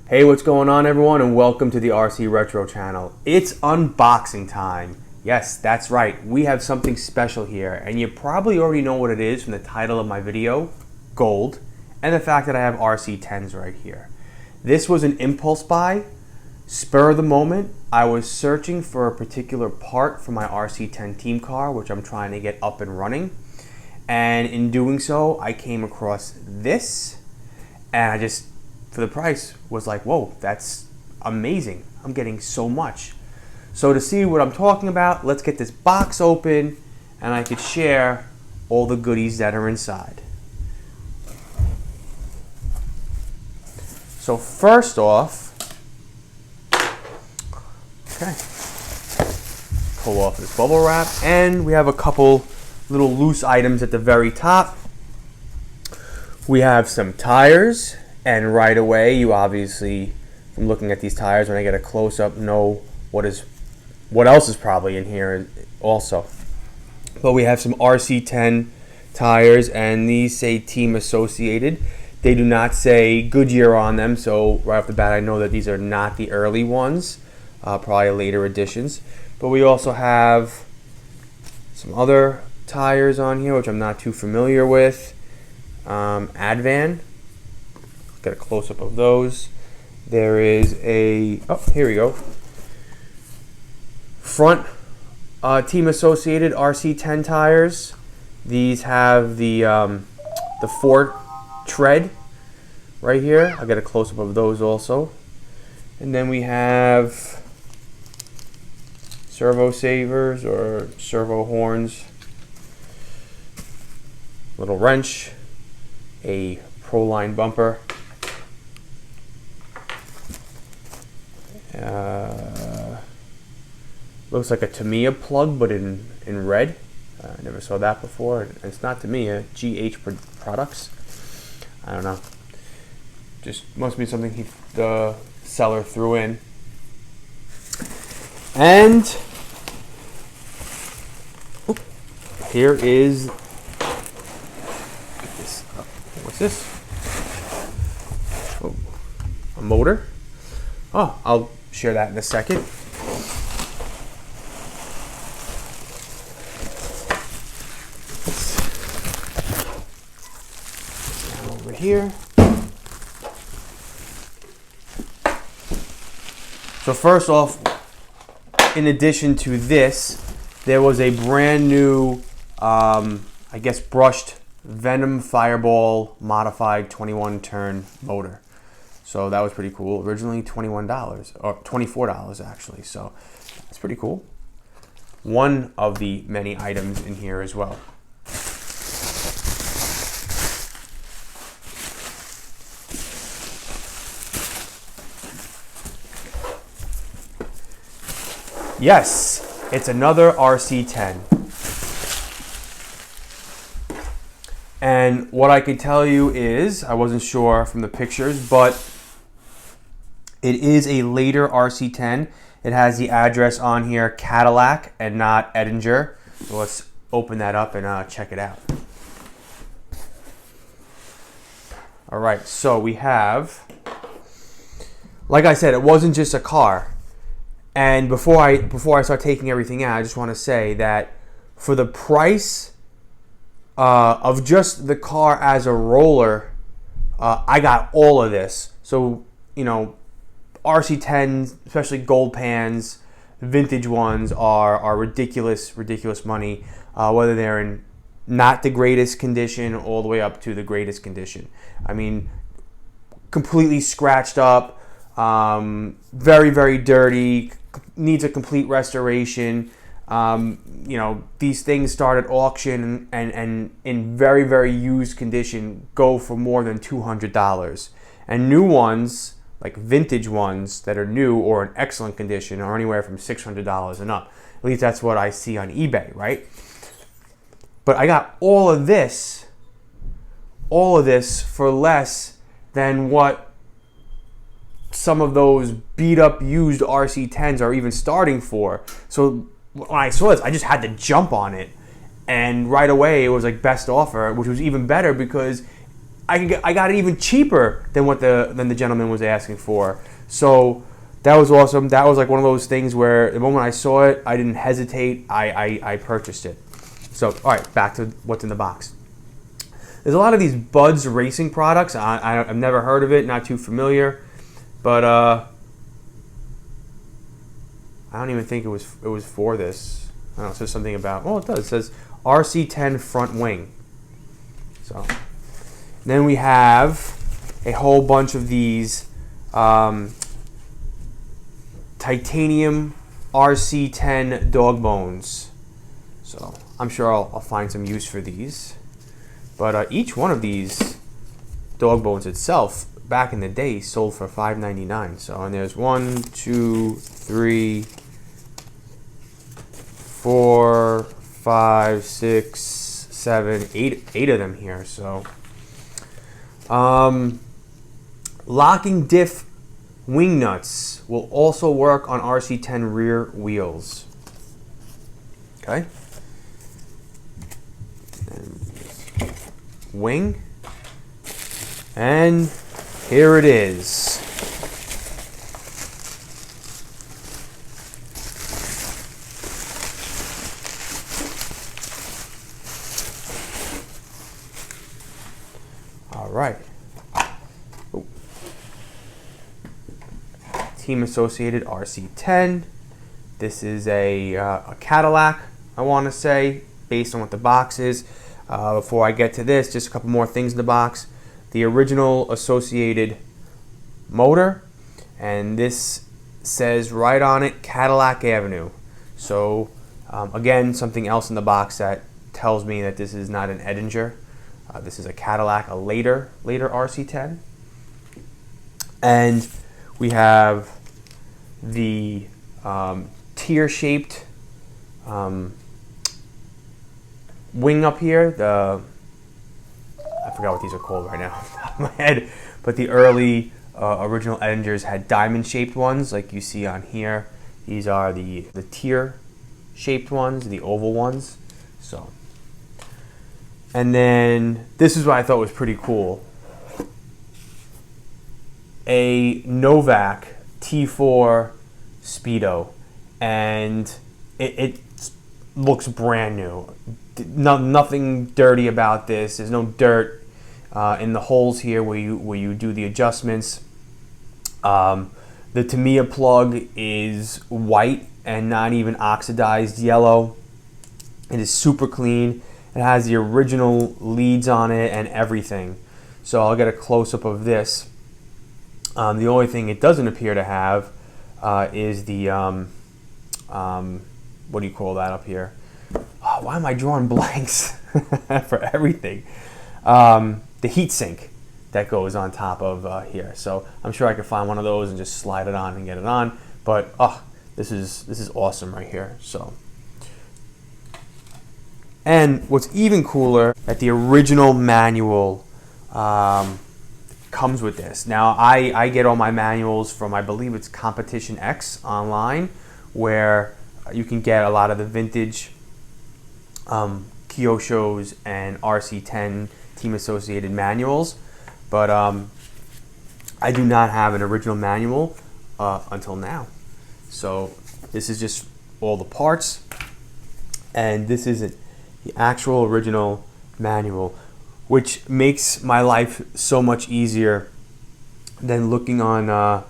Hey, what's going on everyone, and welcome to the RC Retro channel. It's unboxing time. Yes, that's right. We have something special here, and you probably already know what it is from the title of my video, gold, and the fact that I have RC10s right here. This was an impulse buy, spur of the moment. I was searching for a particular part for my RC10 team car, which I'm trying to get up and running. And in doing so, I came across this, and I just, for the price, was like, whoa, that's amazing. I'm getting so much. So to see what I'm talking about, let's get this box open and I could share all the goodies that are inside. So first off, okay, pull off this bubble wrap, and we have a couple little loose items at the very top. We have some tires. And right away, you obviously, from looking at these tires, when I get a close-up, know what else is probably in here also. But we have some RC10 tires, and these say Team Associated. They do not say Goodyear on them, so right off the bat, I know that these are not the early ones, probably later editions. But we also have some other tires on here, which I'm not too familiar with. Advan. Get a close-up of those. There is a, oh, here we go. Front Team Associated RC10 tires. These have the 4 tread right here. I'll get a close-up of those also. And then we have servo savers or servo horns. Little wrench. A Proline bumper. Looks like a Tamiya plug, but in red. I never saw that before. And it's not Tamiya, GH products. I don't know. Just must be something the seller threw in. And here is, what's this? Oh, a motor. Oh, I'll share that in a second. Over here. So first off, in addition to this, there was a brand new, I guess, brushed Venom Fireball modified 21 turn motor. So that was pretty cool. Originally $21 or $24 actually. So that's pretty cool. One of the many items in here as well. Yes, it's another RC10. And what I can tell you is, I wasn't sure from the pictures, but it is a later RC10. It has the address on here, Cadillac, and not Edinger. So let's open that up and check it out. All right, so we have, like I said, it wasn't just a car. And before I start taking everything out, I just want to say that for the price of just the car as a roller, I got all of this. So, you know, RC10s, especially gold pans, vintage ones are ridiculous money, whether they're in not the greatest condition all the way up to the greatest condition. I mean, completely scratched up, very dirty, needs a complete restoration. You know, these things start at auction and in very used condition go for more than $200. And new ones, like vintage ones that are new or in excellent condition, are anywhere from $600 and up. At least that's what I see on eBay, right? But I got all of this for less than what some of those beat up used RC10s are even starting for. So when I saw this, I just had to jump on it, and right away it was like best offer, which was even better because I got it even cheaper than what the gentleman was asking for. So that was awesome. That was like one of those things where the moment I saw it, I didn't hesitate. I purchased it. So all right, back to what's in the box. There's a lot of these Buds racing products. I've never heard of it, not too familiar, but I don't even think it was for this. I don't know. It says something about. Oh, it does. It says RC10 front wing. So then we have a whole bunch of these titanium RC10 dog bones. So I'm sure I'll find some use for these. But each one of these dog bones itself, back in the day, sold for $5.99. So, and there's 1, 2, 3, 4, 5, 6, 7, 8 of them here. So, locking diff wing nuts will also work on RC10 rear wheels. Okay. Wing, and here it is. All right. Ooh. Team Associated RC10. This is a Cadillac, I want to say, based on what the box is. Before I get to this, just a couple more things in the box. The original Associated motor, and this says right on it Cadillac Avenue. So again, something else in the box that tells me that this is not an Edinger. This is a Cadillac, a later RC10. And we have the tear-shaped wing up here. I forgot what these are called right now off the top of my head, but the early original Edingers had diamond-shaped ones like you see on here. These are the tear-shaped ones, the oval ones. So, and then this is what I thought was pretty cool. A Novak T4 Speedo, and it looks brand new. Nothing dirty about this. There's no dirt in the holes here where you do the adjustments. The Tamiya plug is white and not even oxidized yellow. It is super clean. It has the original leads on it and everything. So I'll get a close-up of this. The only thing it doesn't appear to have is the what do you call that up here? Oh, why am I drawing blanks for everything? The heat sink that goes on top of here. So I'm sure I could find one of those and just slide it on and get it on. But this is awesome right here. So, and what's even cooler, that the original manual comes with this. Now I get all my manuals from, I believe it's Competition X online, where you can get a lot of the vintage Kyoshos and RC10 Team Associated manuals, but I do not have an original manual until now. So this is just all the parts, and this isn't the actual original manual, which makes my life so much easier than looking on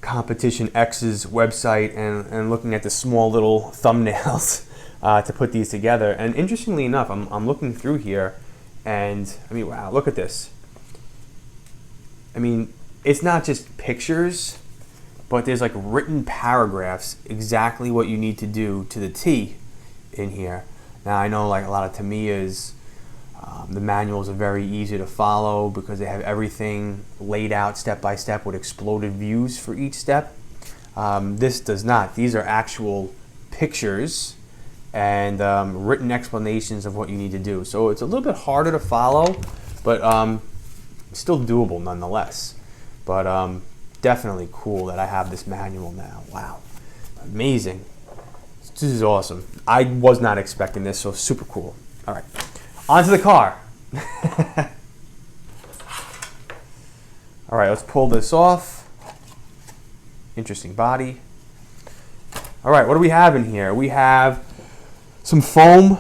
Competition X's website and looking at the small little thumbnails to put these together. And interestingly enough, I'm looking through here, and I mean, wow, look at this. I mean, it's not just pictures, but there's like written paragraphs exactly what you need to do to the T in here. Now I know like a lot of Tamiyas, the manuals are very easy to follow because they have everything laid out step by step with exploded views for each step. This does not. These are actual pictures and written explanations of what you need to do. So it's a little bit harder to follow, but still doable nonetheless. But definitely cool that I have this manual now. Wow, amazing. This is awesome. I was not expecting this, so super cool. All right, onto the car. All right, let's pull this off. Interesting body. All right, what do we have in here? We have some foam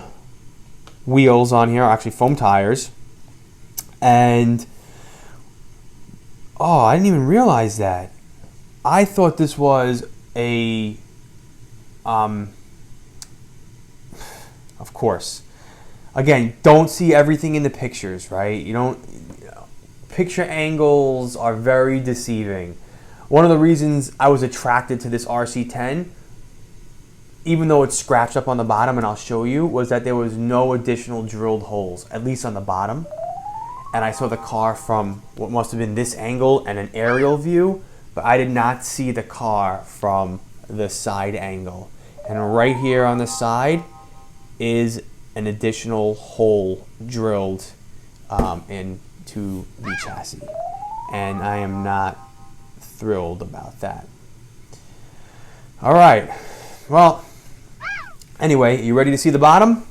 wheels on here, actually foam tires. And, oh, I didn't even realize that. I thought this was a, of course. Again, don't see everything in the pictures, right? Picture angles are very deceiving. One of the reasons I was attracted to this RC10, even though it's scratched up on the bottom, and I'll show you, was that there was no additional drilled holes, at least on the bottom. And I saw the car from what must have been this angle and an aerial view, but I did not see the car from the side angle. And right here on the side is an additional hole drilled into the chassis. And I am not thrilled about that. All right, well, anyway, you ready to see the bottom?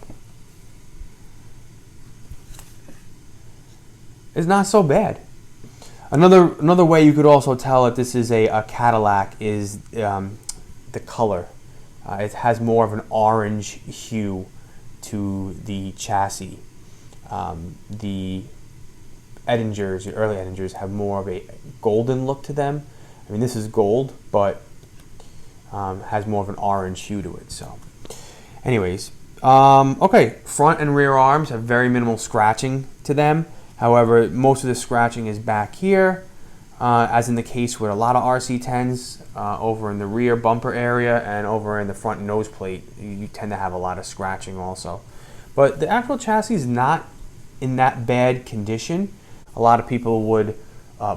It's not so bad. Another way you could also tell that this is a Cadillac is the color. It has more of an orange hue to the chassis. The Edingers, the early Edingers, have more of a golden look to them. I mean, this is gold, but has more of an orange hue to it. So, anyways, okay, front and rear arms have very minimal scratching to them. However, most of the scratching is back here, as in the case with a lot of RC10s, over in the rear bumper area and over in the front nose plate. You tend to have a lot of scratching also. But the actual chassis is not in that bad condition. A lot of people would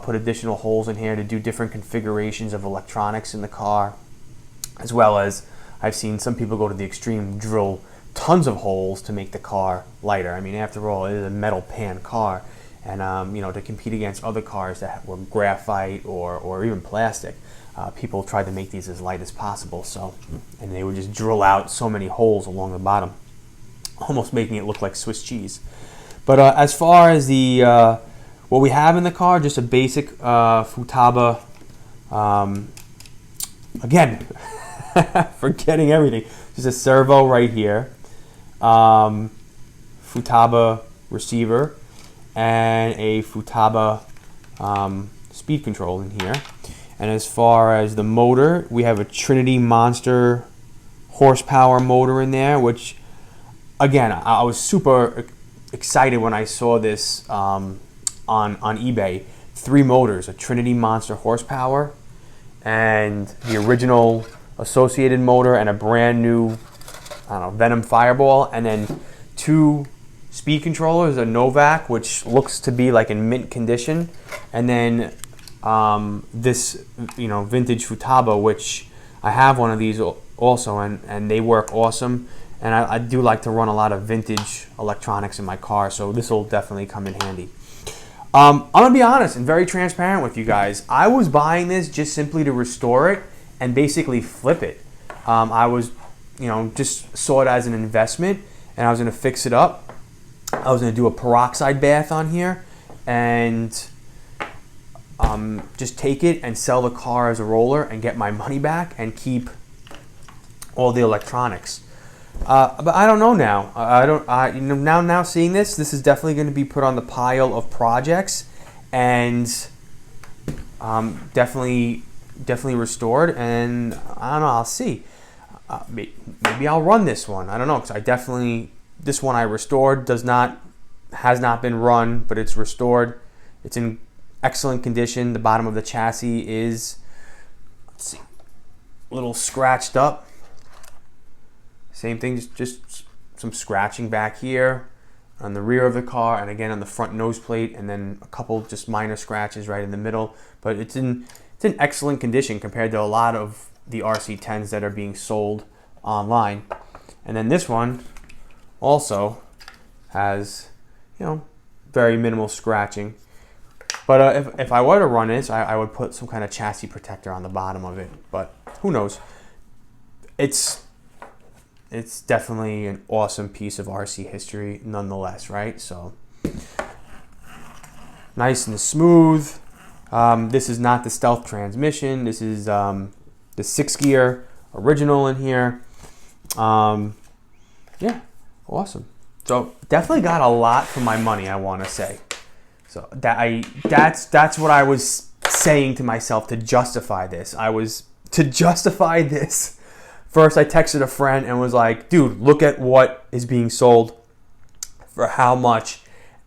put additional holes in here to do different configurations of electronics in the car, as well as I've seen some people go to the extreme, drill tons of holes to make the car lighter. I mean, after all, it is a metal pan car, and to compete against other cars that were graphite or even plastic, people tried to make these as light as possible. So, and they would just drill out so many holes along the bottom, almost making it look like Swiss cheese. But as far as the what we have in the car, just a basic Futaba. Again, forgetting everything. Just a servo right here. Futaba receiver and a Futaba speed control in here. And as far as the motor, we have a Trinity Monster horsepower motor in there, which, again, I was super excited when I saw this on eBay. 3 motors, a Trinity Monster horsepower and the original associated motor and a brand new, I don't know, Venom Fireball, and then 2 speed controllers, a Novak, which looks to be like in mint condition, and then this, vintage Futaba, which I have one of these also, and they work awesome. And I do like to run a lot of vintage electronics in my car, so this will definitely come in handy. I'm gonna be honest and very transparent with you guys. I was buying this just simply to restore it and basically flip it. I was, just saw it as an investment, and I was gonna fix it up. I was gonna do a peroxide bath on here and just take it and sell the car as a roller and get my money back and keep all the electronics. But I don't know now. Now seeing this is definitely going to be put on the pile of projects, and definitely restored. And I don't know. I'll see. Maybe I'll run this one. I don't know, because this one I restored has not been run, but it's restored. It's in excellent condition. The bottom of the chassis is, let's see, a little scratched up. Same thing, just some scratching back here on the rear of the car, and again on the front nose plate, and then a couple just minor scratches right in the middle. But it's in excellent condition compared to a lot of the RC10s that are being sold online. And then this one also has, very minimal scratching. But if I were to run this, I would put some kind of chassis protector on the bottom of it. But who knows? It's definitely an awesome piece of RC history nonetheless, right? So, nice and smooth. This is not the stealth transmission. This is the 6-gear original in here. Yeah, awesome. So definitely got a lot for my money, I want to say. So that's what I was saying to myself to justify this. To justify this. First, I texted a friend and was like, dude, look at what is being sold for how much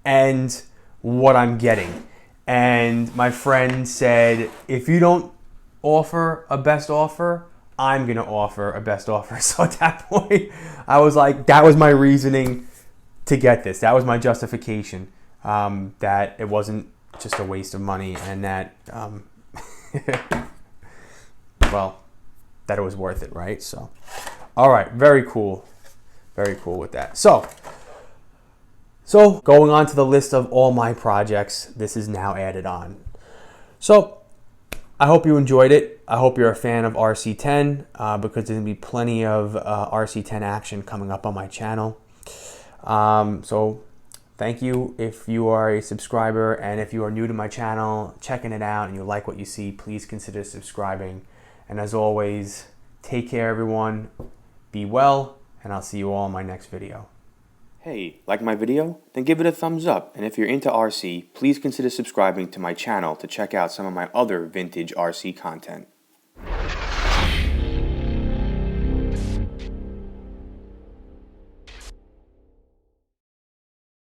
and what I'm getting. And my friend said, if you don't offer a best offer, I'm going to offer a best offer. So at that point, I was like, that was my reasoning to get this. That was my justification, that it wasn't just a waste of money and that, well, that it was worth it, right? So, all right, very cool. Very cool with that. So going on to the list of all my projects, this is now added on. So I hope you enjoyed it. I hope you're a fan of RC10 because there's going to be plenty of RC10 action coming up on my channel. So thank you if you are a subscriber, and if you are new to my channel, checking it out, and you like what you see, please consider subscribing. And as always, take care, everyone. Be well, and I'll see you all in my next video. Hey, like my video? Then give it a thumbs up, and if you're into RC, please consider subscribing to my channel to check out some of my other vintage RC content.